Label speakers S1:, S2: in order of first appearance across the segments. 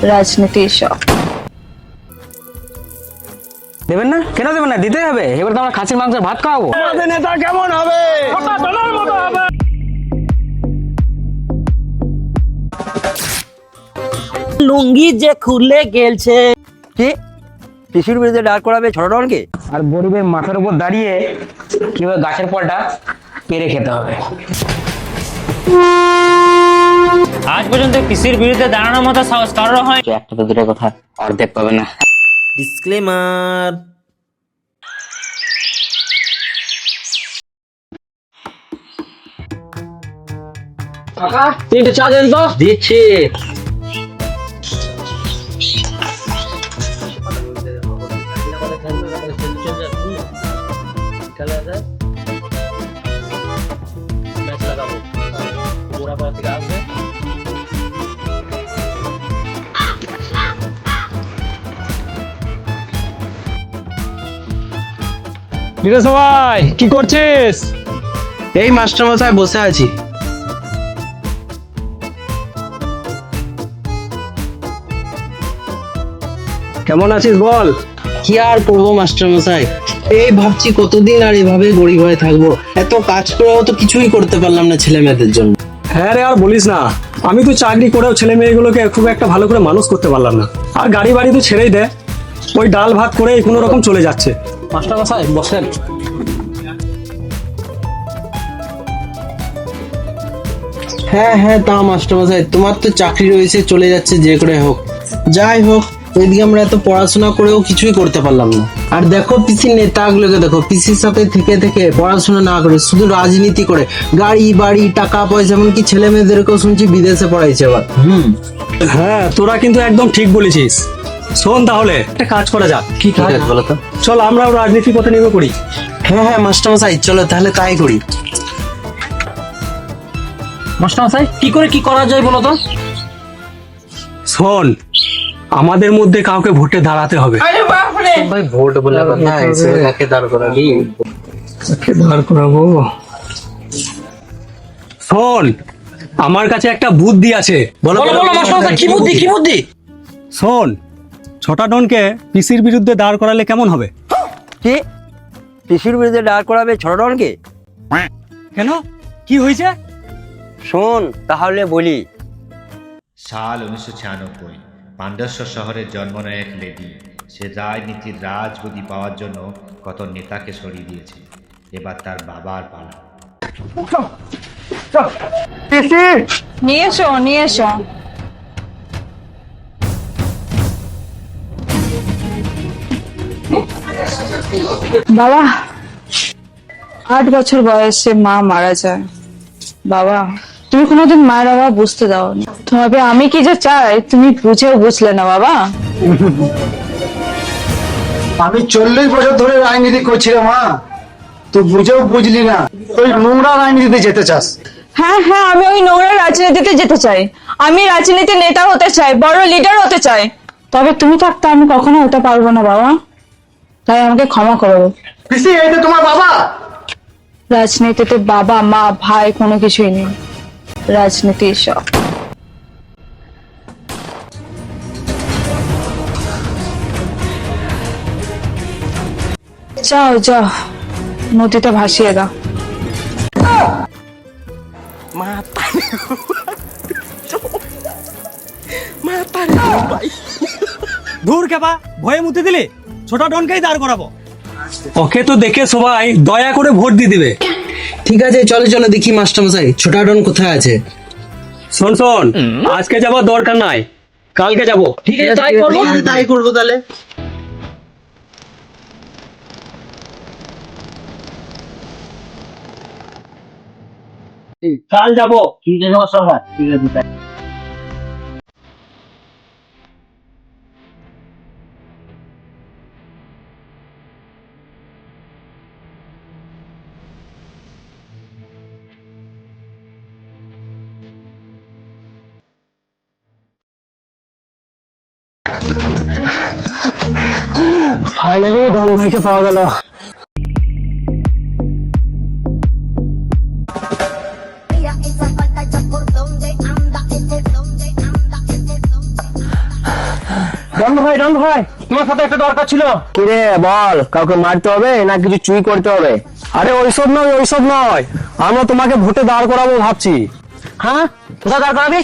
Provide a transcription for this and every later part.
S1: রাজনীতির শখ।
S2: দেবেন না? কেন দেবেন না? দিতেই হবে। এবার তো আমরা খাসির মাংসের ভাত খাওয়াবো।
S3: আমাদের নেতা কেমন হবে?
S4: লুঙ্গি যে খুলে গেলছে।
S5: কি পিসির বিরুদ্ধে দাঁড় করাবে ছোট ডনকে?
S2: আর গরিবের মাথার উপর দাঁড়িয়ে কিভাবে গাছের ফলটা পেরে খেতে হবে।
S4: আজ পর্যন্ত পিসির বিরুদ্ধে দাঁড়ানোর মতো সাহস কারোর হয়।
S2: একটা তো দুটো কথা অর্ধেক পাবে না।
S4: ডিসক্লেমার।
S2: কাকা, তিনটে চা দেন তো।
S4: দিচ্ছি।
S3: সবাই কি করছিস?
S5: এই মাস্টার মশাই বসে আছি।
S3: কেমন আছিস বল?
S5: কি আর করবো মাস্টার মশাই, এই ভাবছি কতদিন আর এভাবে গরিব হয়ে থাকবো। এত কাজ করেও তো কিছুই করতে পারলাম না ছেলে মেয়েদের জন্য।
S3: হ্যাঁ রে, আর বলিস না। আমি তো চাকরি করেও ছেলে মেয়েগুলোকে খুব একটা ভালো করে মানুষ করতে পারলাম না। আর গাড়ি বাড়ি তো ছেড়েই দে, ওই ডাল ভাত করে কোনো রকম চলে যাচ্ছে।
S2: মাস্টার মশাই বসেন।
S5: হ্যাঁ হ্যাঁ, তা মাস্টার মশাই তোমার তো চাকরি রয়েছে, চলে যাচ্ছে যে করে হোক। যাই হোক, ওইদিকে আমরা এত পড়াশোনা করেও কিছুই করতে পারলাম না। আর দেখো পিসির নেতাগুলোকে দেখো, পিসির সাথে থেকে থেকে পড়াশোনা না করে শুধু রাজনীতি করে, গাড়ি বাড়ি টাকা পয়সা, এমনকি ছেলে মেয়েদেরকেও শুনছি বিদেশে পড়াইছে এবার।
S3: হ্যাঁ, তোরা কিন্তু একদম ঠিক বলেছিস। শোন, তাহলে একটা কাজ করা যাক।
S5: কি কাজ বলো তো?
S3: চল আমরাও রাজনীতি পথে নেমে পড়ি।
S5: হ্যাঁ হ্যাঁ মাস্টার মশাই, চলো তাহলে তাই করি।
S4: মাস্টার মশাই কি করে কি করা যায় বলো তো?
S3: শোন, আমাদের মধ্যে কাউকে ভোটে দাঁড়াতে হবে।
S5: ভাই ভোট বলে কথা, এসে কাকে দাঁড় করাবি?
S3: কাকে দাঁড় করাবো? শোন, আমার কাছে একটা বুদ্ধি আছে।
S5: বলো
S4: বলো বলো মাস্টার মশাই, কি বুদ্ধি কি বুদ্ধি?
S3: শোন, ছোটা ডনকে পিসির বিরুদ্ধে দাঁড় করালে কেমন হবে?
S5: কি পিসির বিরুদ্ধে দাঁড় করাবে ছোট ডনকে?
S3: কেন, কি হয়েছে?
S5: শোন তাহলে বলি।
S6: সাল 1996 পাণ্ডেশ্বর শহরে জন্ম নেয় এক লেডি। সে রাজনীতির রাজগদি পাওয়ার জন্য কত নেতাকে সরিয়ে দিয়েছে। এবার তার বাবার পালা।
S1: নিয়ে এসো নিয়ে এসো। বাবা, 8 বছর বয়সে মা মারা যায়। বাবা, তুমি কোনোদিন মায়ের অভাব বুঝতে দাওনি। তবে আমি কি যে চাই তুমি বুঝেও বুঝলে না বাবা।
S7: আমি 40 বছর ধরে রাজনীতি করছি রে মা, তুই বুঝেও বুঝলি না। তুই নোংরা রাজনীতিতে যেতে চাস।
S1: হ্যাঁ হ্যাঁ, আমি ওই নোংরা রাজনীতিতে যেতে চাই। আমি রাজনীতির নেতা হতে চাই, বড় লিডার হতে চাই। তবে তুমি থাকতে আমি কখনো হতে পারবো না বাবা, তাই আমাকে ক্ষমা করো।
S7: পিসি, এই তো তোমার বাবা।
S1: রাজনীতিতে বাবা মা ভাই কোনো কিছুই নেই, রাজনীতির শখ। যাও যাও, নদীতে ভাসিয়ে দাও।
S3: দূর কেবা, ভয়ে মুতে দিলে। ছোটা ডনকেই দাঁড় করাবো। ওকে তো দেখে সবাই দয়া করে ভোট দিয়ে দিবে।
S5: ঠিক আছে, চলো চলো দেখি মাস্টার মশাই ছোটা ডন কোথায় আছে।
S3: শোন শোন, আজকে যাবার দরকার নাই, কালকে যাবো।
S4: ঠিক আছে তাই করবো।
S5: তাই করবো তাহলে।
S3: কাল যাবো।
S4: ঠিক আছে মাস্টার মশাই, ঠিক আছে তাই।
S3: ফাইনালি ডন ভাইকে পাওয়া গেল।
S8: Mira esa falta ya por donde anda, por donde anda, por donde anda.
S2: ডন ভাই তোমার সাথে একটা দরকার ছিল।
S3: কিরে বল, কাউকে মারতে হবে না কিছু চুরি করতে হবে? আরে ওইসব নয়, আমরা তোমাকে ভোটে দাঁড় করাবো ভাবছি।
S2: হ্যাঁ, কোথায় দাঁড় করাবি?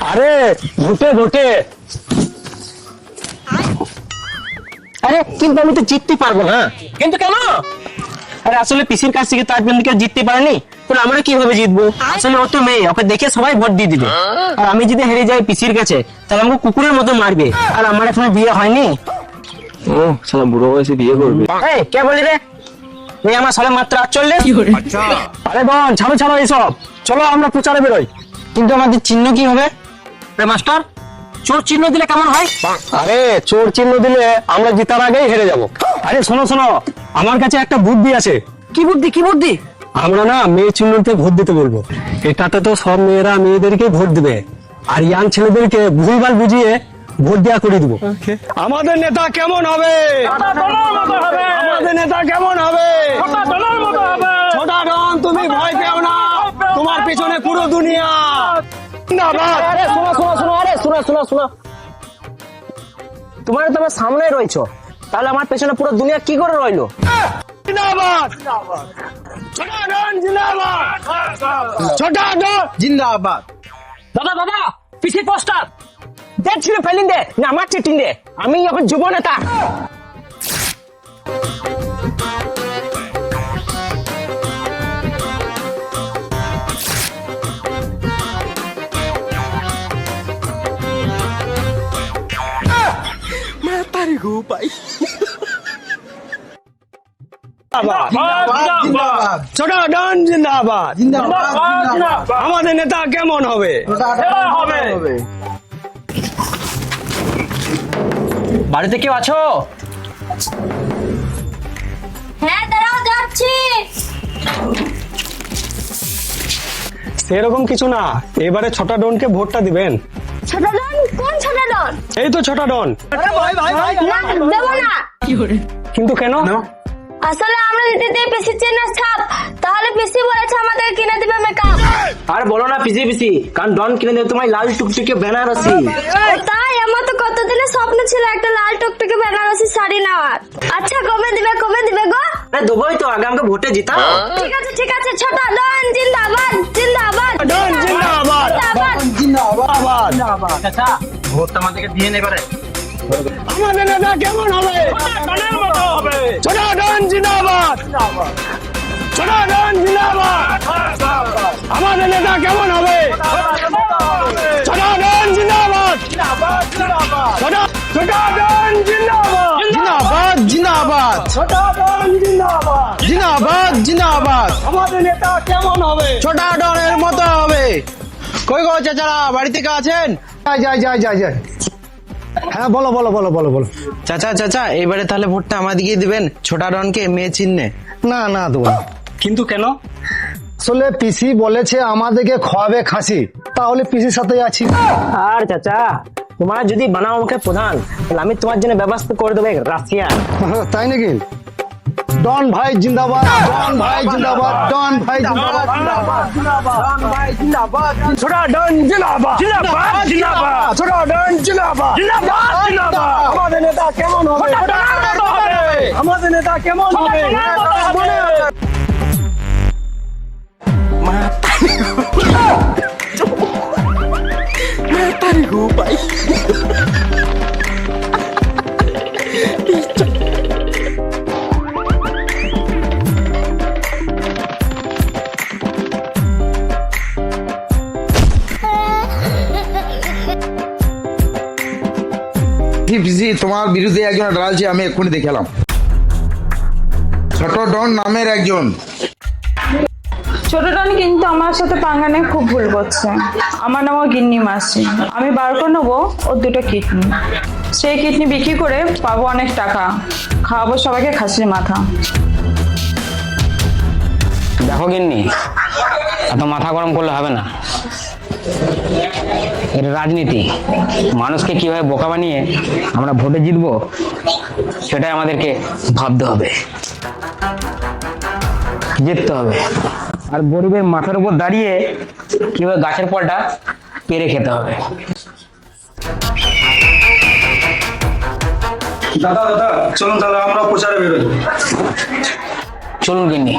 S3: আরে ভোটে
S2: আরে কিন্তু আমি তো জিততে পারবো না। কিন্তু কেন? আরে আসলে পিসির কাছ থেকে তার জন্য কেউ জিততে পারেনি, তাহলে আমরা কিভাবে জিতবো? আসলে ও তো মেয়ে, ওকে দেখে সবাই ভোট দিয়ে দিবে। আর আমি যদি হেরে যাই পিসির কাছে, তাহলে আমাকে কুকুরের মতো মারবে। আর আমার এখনো বিয়ে হয়নি।
S3: ও সালা বুড়ো বয়সে বিয়ে করবে।
S2: এই কে বলি রে? এই আমার সালে মাত্র 48।
S3: আরে বোন ছাড়ো এইসব, চলো আমরা প্রচারে বেরোই।
S2: কিন্তু আমাদের চিহ্ন কি হবে? মাস্টার, চোর চিহ্ন দিলে কেমন হয়?
S3: আরে চোর চিহ্ন দিলে আমরা জেতার আগেই হেরে যাব। আরে শোনো আমার কাছে একটা বুদ্ধি আছে।
S2: কি বুদ্ধি?
S3: আমরা না মেয়ে চিহ্নতে ভোট দিতে বলবো। এটাতে তো সব মেয়েরা মেয়েদেরকে ভোট দিবে, আর ইয়াং ছেলেদেরকে ভুলভাল বুঝিয়ে ভোট দেওয়া করে দিব। আমাদের নেতা কেমন হবে? আমাদের নেতা কেমন হবে? ছোটা ডন, তুমি ভয় পেও না, তোমার পিছনে পুরো দুনিয়া।
S2: আরে শোনো, তোমার তো আমার সামনে রয়েছো, তাহলে আমার পেছনে পুরো দুনিয়া কি করে রইলো?
S5: জিন্দাবাদ।
S2: দাদা পিসি পোস্টার দেখ ছিল ফেলিন দে না আমার চিটিং দে, আমি এখন যুব নেতা।
S3: ছোটা ডন জিন্দাবাদ। আমাদের নেতা কেমন হবে?
S2: বাড়িতে কেউ আছো?
S8: হ্যাঁ দাঁড়াও, যাচ্ছি।
S3: সেরকম কিছু না, এবারে ছোটা ডনকে ভোটটা দিবেন।
S8: ছোট ডন? কোন ছোট ডন?
S3: এই তো ছোটা ডন।
S8: না, দেবো না।
S3: কিন্তু কেন?
S8: আসলে আমরা দিতে পিসি চেনের ছাপ, তাহলে পিসি বলেছে আমাদের কিনে দিবে মেকআপ।
S2: আর বলো না পিসি, কারণ ডন কিনে দেবে তোমায় লাল টুকটুকে বেনারসি।
S8: তাই আমার তো কতদিনের স্বপ্ন ছিল একটা লাল টুকটুকে বেনারসি শাড়ি নেওয়ার। আচ্ছা কবে দিবে গো?
S2: আরে দেবোই তো, আগে আমাকে ভোটে জিতাও।
S8: ঠিক আছে, ছোট ডন জিন্দাবাদ।
S3: ডন জিন্দাবাদ।
S2: আচ্ছা ভোটটা আমাদেরকে দিয়ে নেবারে।
S3: আমাদের নেতা কেমন হবে? ছোটা ডন জিন্দাবাদ। ছোটা ডন জিন্দাবাদ। আমাদের নেতা কেমন হবে? ছোটা ডন জিন্দাবাদ। ছোটা ডন জিন্দাবাদ।
S5: জিন্দাবাদ।
S3: ছোটা ডন
S5: জিন্দাবাদ।
S3: আমাদের নেতা কেমন হবে?
S5: ছোটা ডনের মতো হবে। কই গো চাচারা, বাড়িতে কে আছেন?
S7: যাই। হ্যাঁ বলো।
S5: চাচা এবারে তাহলে ভোটটা আমাদিকে দিবেন, ছোটা ডনকে মেয়ে চিহ্নে।
S7: না দেবো না।
S3: কিন্তু কেন?
S7: আসলে পিসি বলেছে আমাদেরকে খাওয়াবে খাসি, তাহলে পিসির সাথে আছি।
S2: আর চাচা তোমার যদি বানাও আমাকে প্রধান, তাহলে আমি তোমার জন্য ব্যবস্থা করে দেবো রাশিয়া।
S7: তাই নাকি? ডন ভাই জিন্দাবাদ।
S3: ছোটা ডন জিন্দাবাদ। ছোটা ডন জিন্দাবাদ। আমাদের নেতা কেমন হবে? আমাদের নেতা কেমন হবে?
S9: পিসি তোমার বিরুদ্ধে একজন ডালছে, আমি এক্ষুনি দেখালাম। ছোট ডন নামের একজন।
S1: ছোট ডন কিন্তু আমার সাথে পাঙ্গা নিয়ে খুব ভুল করছে। আমার নামও গিন্নি মাসি, আমি বার করে নেবো ওর 2টো কিডনি। সেই কিডনি বিক্রি করে পাবো অনেক টাকা, খাওয়াবো সবাইকে খাসির মাথা।
S2: দেখো গিন্নি, এত মাথা গরম করলে হবে না। এটা রাজনীতি, মানুষকে কিভাবে বোকা বানিয়ে আমরা ভোটে জিতবো সেটাই আমাদেরকে ভাবতে হবে, জিততে হবে। আর গরিবের মাথার উপর দাঁড়িয়ে কিভাবে গাছের ফলটা পেরে খেতে হবে।
S7: দাদা চলুন তাহলে আমরা প্রচারে বেরোই।
S2: চলুন গিন্নি।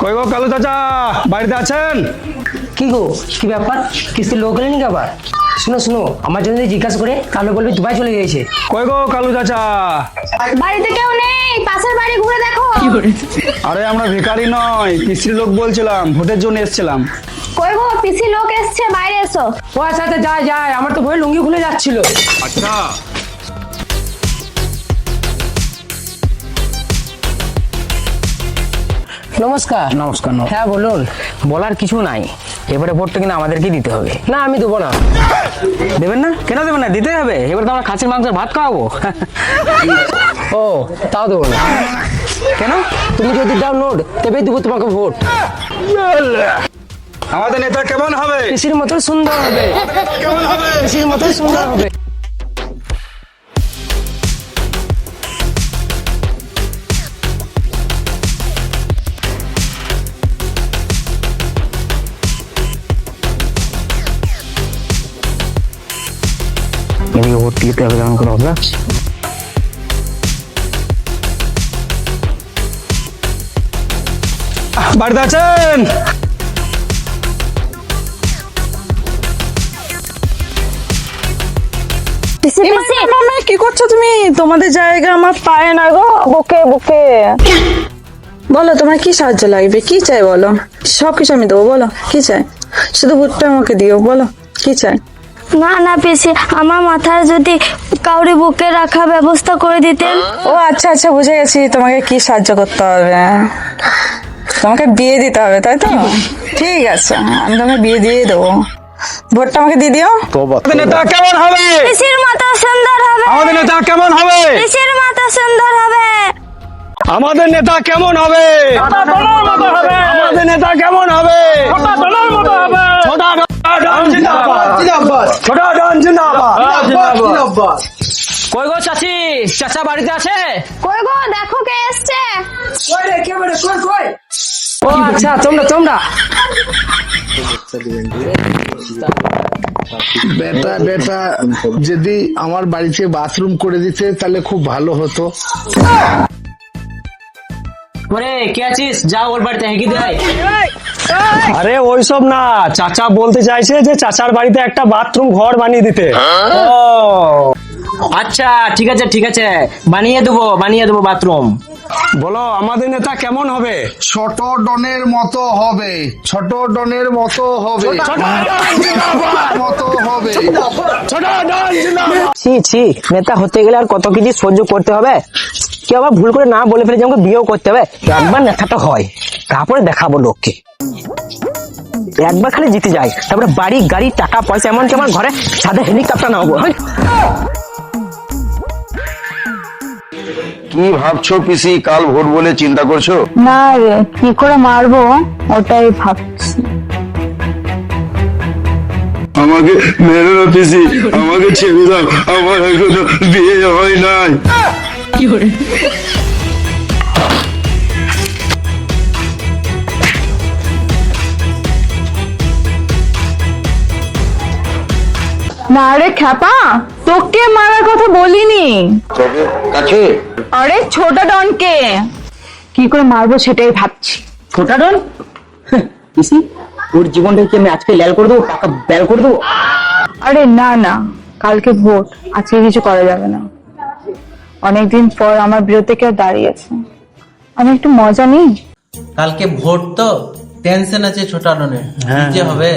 S3: কই গো কালু চাচা, বাড়িতে আছেন?
S2: কি গো, কি ব্যাপার? কিস্তি লোক এলেনি কি আবার? শুনো শুনো, আমার জন্য জিজ্ঞাসা করে তাহলে বলবে দুবাই চলে গিয়েছে।
S3: কই গো কালু চাচা?
S8: বাড়িতে কেউ নেই, পাশের বাড়ি ঘুরে দেখো।
S3: আরে আমরা ভিখারি নয়, কিস্তির লোক বলছিলাম, ভোটের জন্য এসেছিলাম।
S8: কই গো, পিসি লোক এসছে, বাইরে এসো।
S2: ও আচ্ছা আচ্ছা, যায় যায়, আমার তো ভয়ে লুঙ্গি খুলে যাচ্ছিল।
S3: আচ্ছা
S2: নমস্কার। নমস্কার। হ্যাঁ বলুন। বলার কিছু নাই, এবারে ভোটটা কিন্তু আমাদেরকেই দিতে হবে। না আমি দেবো না। দেবেন না? কেন দেবেন না? দিতে হবে। এবার তো আমরা খাসির মাংসের ভাত খাওয়াবো। ও তাও দেবো না। কেন? তুমি যদি দাও নোট, তবেই দেবো তোমাকে ভোট।
S3: আমাদের নেতা কেমন হবে?
S2: পিসির মতো সুন্দর হবে।
S3: কেমন হবে?
S2: পিসির মতো সুন্দর হবে। এদিকে ভোট দিতে হবে কেমন করে হবে?
S3: বাড়িতে আছেন?
S1: কি করছো তুমি? তোমাদের জায়গা আমার পায়ে না গো, বুকে বুকে। বলো তোমার কি সাহায্য লাগবে, কি চাই বলো, সবকিছু আমি দেবো। বলো কি চাই, শুধু ভোটটা আমাকে দিও। বলো কি চাই।
S8: না না পিসি, আমার মাথায় যদি কাউরি বুকে রাখা ব্যবস্থা করে দিতেন।
S1: ও আচ্ছা আচ্ছা, বুঝে গেছি তোমাকে কি সাহায্য করতে হবে। তোমাকে বিয়ে দিতে হবে তাই তো? ঠিক আছে, আমি তোমাকে বিয়ে দিয়ে দেবো। ভোটটা আমাকে দিয়ে দিও।
S3: আমাদের নেতা কেমন হবে?
S8: পিসির মতো সুন্দর হবে।
S3: আমাদের নেতা কেমন হবে?
S8: পিসির মতো সুন্দর হবে।
S3: আমাদের নেতা কেমন হবে? আমাদের নেতা কেমন হবে? ছোটা ডন জিন্দাবাদ। ছোটা ডন জিন্দাবাদ।
S2: কই গো চাচি, চাচা বাড়িতে আছে?
S8: কই গো, দেখো কে এসছে।
S2: ও আচ্ছা, তোমরা
S9: বেটা বেটা যদি আমার বাড়িতে বাথরুম করে দিতে তাহলে খুব ভালো হতো।
S2: ওরে কে আছিস, যা ওর বাড়িতে হেঁকে দেয়।
S3: আরে ওইসব না, চাচা বলতে চাইছে যে চাচার বাড়িতে একটা বাথরুম ঘর বানিয়ে দিতে। ও
S2: আচ্ছা ঠিক আছে ঠিক আছে, বানিয়ে দেবো বাথরুম।
S3: বলো আমাদের নেতা কেমন হবে?
S9: ছোট ডনের মতো হবে, ছোট ডনের মতো হবে, মতো হবে।
S2: ছি ছি, নেতা হতে গেলে আর কত কিছু সহ্য করতে হবে। কেউ আবার ভুল করে না বলে ফেলে যে আমাকে বিয়েও করতে হবে। একবার নেতাটা হয়, তারপরে দেখাবো লোককে। একবার খালি জিতে যায়, তারপরে বাড়ি গাড়ি টাকা পয়সা, এমনকি আমার ঘরে সাদা হেলিকপ্টার নামাবো।
S9: কি ভাবছো পিসি, কাল ভোট বলে চিন্তা করছো?
S1: না রে, কি করে মারবো ওটাই ভাবছি।
S9: আমাকে মেরো না পিসি, আমাকে ছেড়ে দাও, আমার এখনো বিয়ে হয় নাই।
S1: না রে খ্যাপা, তোকে মারার কথা বলিনি। আরে ছোট ডনকে কি করে মারবো সেটাই ভাবছি।
S2: ছোটা ডন? পিসি, ওর জীবনটা কি আমি আজকে লাল করে দেবো, টাকা ব্যাল করে দেবো?
S1: আরে না না, কালকে ভোট, আজকে কিছু করা যাবে না। অনেকদিন পর আমার বিরুদ্ধে কেউ দাঁড়িয়েছে, আমি একটু মজা নিই।
S5: কালকে ভোট তো, টেনশন আছে ছোটা ডনের, যে হবে।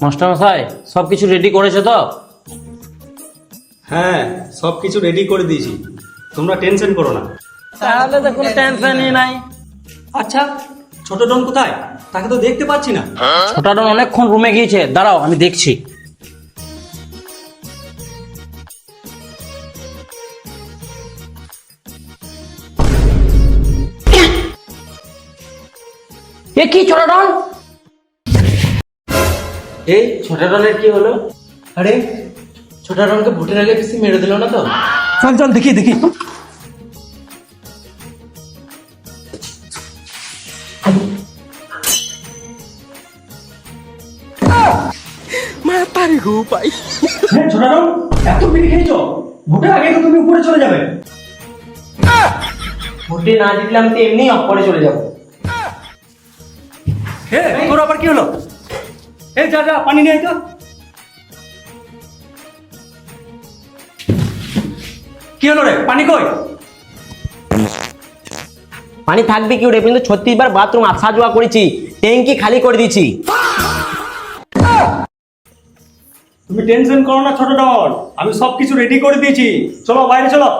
S4: মাস্টার মশাই সবকিছু রেডি করেছো তো?
S3: হ্যাঁ, সবকিছু রেডি করে দিয়েছি, তোমরা টেনশন করো না।
S4: তাহলে তো কোনো টেনশনই নাই।
S3: আচ্ছা, ছোট ডন কোথায়? তাকে তো দেখতে পাচ্ছি না।
S4: ছোটা ডন অনেকক্ষণ রুমে গিয়েছে, দাঁড়াও আমি দেখছি। এ কি ছোটা ডন?
S5: এই ছোটা ডনের কি হলো? আরে ছোটা ডনকে ভোটের আগে পিসি মেরে দিল না তো?
S3: চল চল দেখি দেখি। ছোটা ডন, এত বিড়ি খেয়েছো? ভোটের আগে তো তুমি উপরে চলে যাবে।
S2: ভোটে না জিতলে আমি তো এমনি অফ করে চলে যাবো।
S3: তোর আবার কি হলো? এই যা যা, পানি নিয়ে আয় তো। কি হলো রে, পানি কই?
S2: পানি থাকবে কি ওরে, কিন্তু 36 বার বাথরুম আসা যাওয়া করেছি, ট্যাঙ্কি খালি করে দিয়েছি।
S3: তুমি টেনশন করো না ছোট ডন, আমি সবকিছু রেডি করে দিয়েছি। চলো বাইরে চলো।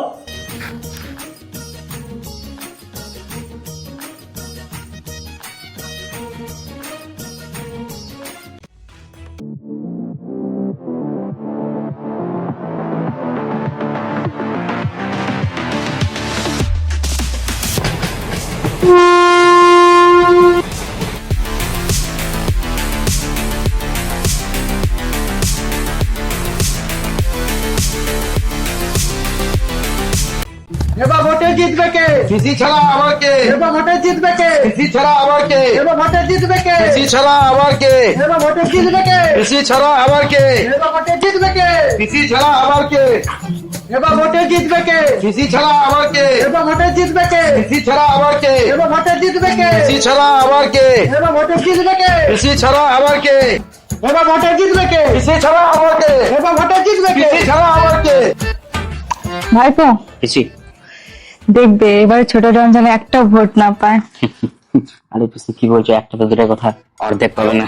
S7: এবার ভোটে জিতবে কে? পিসি ছাড়া আবার কে? এবার ভোটে জিতবে কে? পিসি ছাড়া আবার কে? এবার ভোটে জিতবে কে? পিসি ছাড়া আবার কে? এবার ভোটে জিতবে কে? পিসি ছাড়া আবার কে? এবার ভোটে জিতবে কে? পিসি ছাড়া আবার কে? এবার ভোটে জিতবে কে? পিসি ছাড়া আবার কে? এবার ভোটে জিতবে কে? পিসি ছাড়া আবার কে? এবার ভোটে জিতবে কে? পিসি ছাড়া আবার কে? এবার ভোটে জিতবে কে? পিসি ছাড়া আবার কে? এবার ভোটে জিতবে কে? পিসি ছাড়া আবার কে? এবার ভোটে জিতবে কে? পিসি ছাড়া আবার কে?
S1: ভাইপো
S2: পিসি,
S1: দেখবে এবার ছোট ডন যেন একটা ভোট না পায়।
S2: আরে পিসি কি বলছো, একটা তো দূরের কথা, অর্ধেক পাবে না।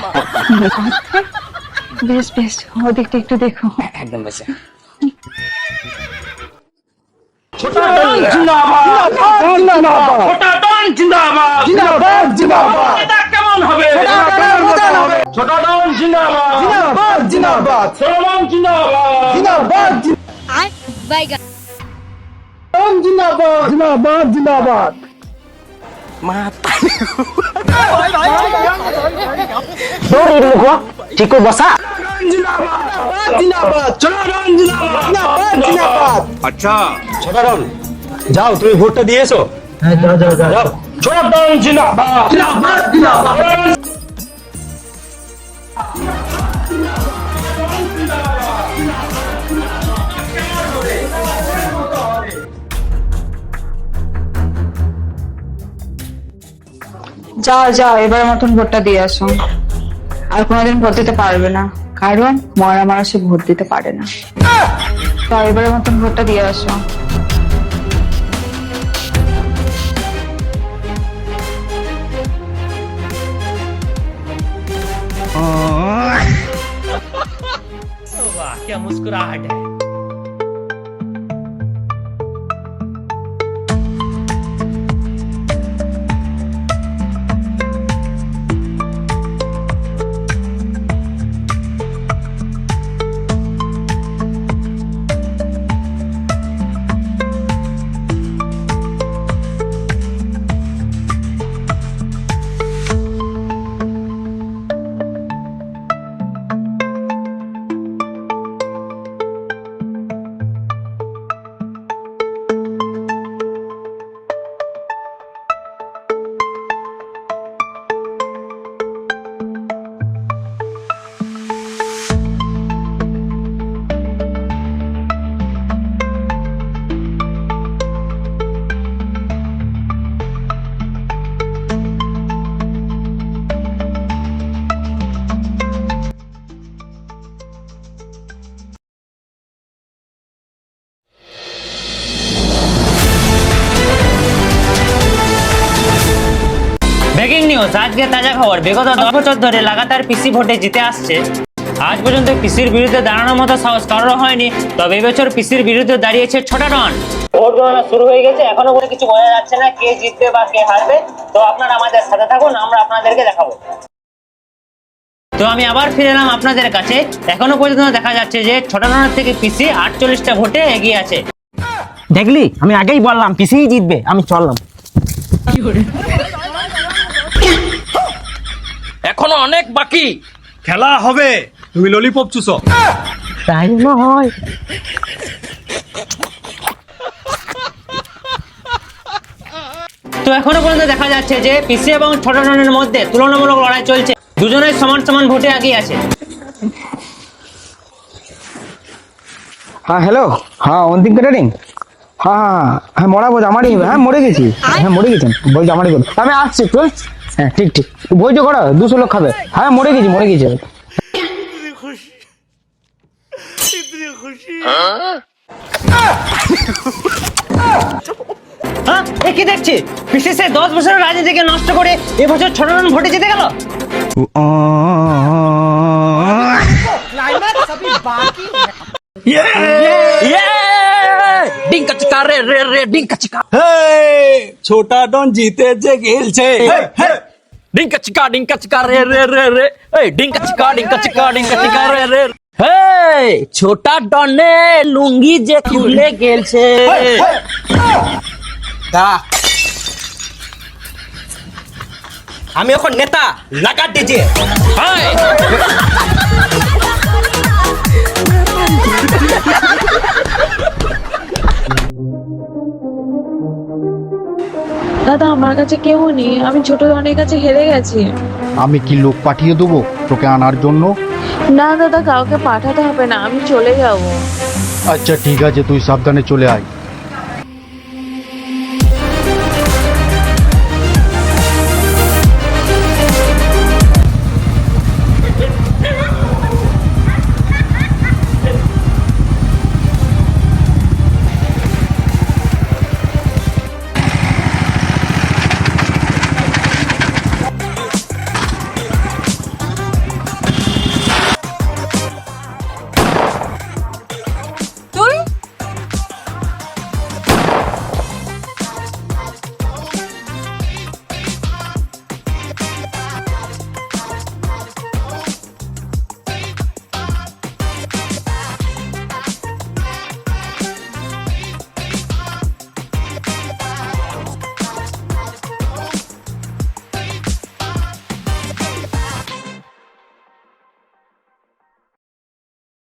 S1: বেশ বেশ, ওদিকটা একটু দেখো।
S2: একদম বেশি। ঠিক করে বসা।
S3: আচ্ছা ছোট ডন, যাও তুমি ভোটটা দিয়ে এসো। হ্যাঁ যাও যাও যাও। ছোট ডন জিন্দাবাদ জিন্দাবাদ জিন্দাবাদ।
S1: যাও যাও, এবার মতন ভোটটা দিয়ে আসো। আর কোনোদিন ভোট দিতে পারবে না, কারণ মরা মানুষে ভোট দিতে পারে না। যাও, এবারের মতন ভোটটা দিয়ে আসো।
S4: वाह क्या मुस्कुराहट है। নিউজ, আজকে তাজা খবর। বিগত 10 বছর ধরে লাগাতার পিসি ভোটে জিতে আসছে। আজ পর্যন্ত পিসির বিরুদ্ধে দাঁড়ানোর মতো সাহস কারোর হয়নি। তবে এবছর পিসির বিরুদ্ধে দাঁড়িয়েছে 6টা ডন। ভোট গণনা শুরু হয়ে গেছে, এখনো কোনো কিছু বোঝা যাচ্ছে না কে জিতবে বা কে হারবে। তো আপনারা আমাদের সাথে থাকুন, আমরা আপনাদেরকে দেখাবো। তো আমি আবার ফিরে এলাম আপনাদের কাছে। এখনো পর্যন্ত দেখা যাচ্ছে যে 6টা ডনের থেকে পিসি 48টা ভোটে এগিয়ে আছে।
S2: দেখলি, আমি আগেই বললাম পিসিই জিতবে। আমি চললাম।
S4: এখনো অনেক বাকি।
S3: খেলা হবে, তুমি ললিপপ চুষো।
S2: তাই নয়।
S4: তো এখনো পর্যন্ত দেখা যাচ্ছে যে পিসি এবং 6টা ডনের মধ্যে তুলনামূলক লড়াই চলছে। দুজনের সমান সমান ভোটে এগিয়ে আছে।
S5: হ্যাঁ হ্যালো, হ্যাঁ অন্তিম ক্যাটারিং। হ্যাঁ হ্যাঁ মরা বোঝ আমারই, হ্যাঁ মরে গেছি, হ্যাঁ মরে গেছেন বলছি আমারই বল। আমি আসছি তুই, হ্যাঁ ঠিক ঠিক বইটা করো, 200 লোক খাবে। হ্যাঁ মরে গেছি মরে গেছি।
S4: হ্যাঁ, এ কি দেখছি? পিসি সে 10 বছরের রাজনীতিকে নষ্ট করে এবছর 6টা ডন ভোটে জিতে গেল।
S3: ছোটা ডন জিতে যে গেলছে।
S4: ডিঙ্কা চিকা রে রে রে রে, এই ডিঙ্কা চিকা রে রে। হেই, ছোটা ডনে লুঙ্গি যে খুলে গেলছে।
S2: আমি এখন নেতা, লাগা ডিজে।
S1: দাদা আমার কাছে কেউ নেই, আমি ছোট ডনের কাছে হেরে গেছি।
S9: আমি কি লোক পাঠিয়ে দেবো তোকে আনার জন্য?
S1: না দাদা, কাউকে পাঠাতে হবে না, আমি চলে যাব।
S9: আচ্ছা ঠিক আছে, তুই সাবধানে চলে আয়।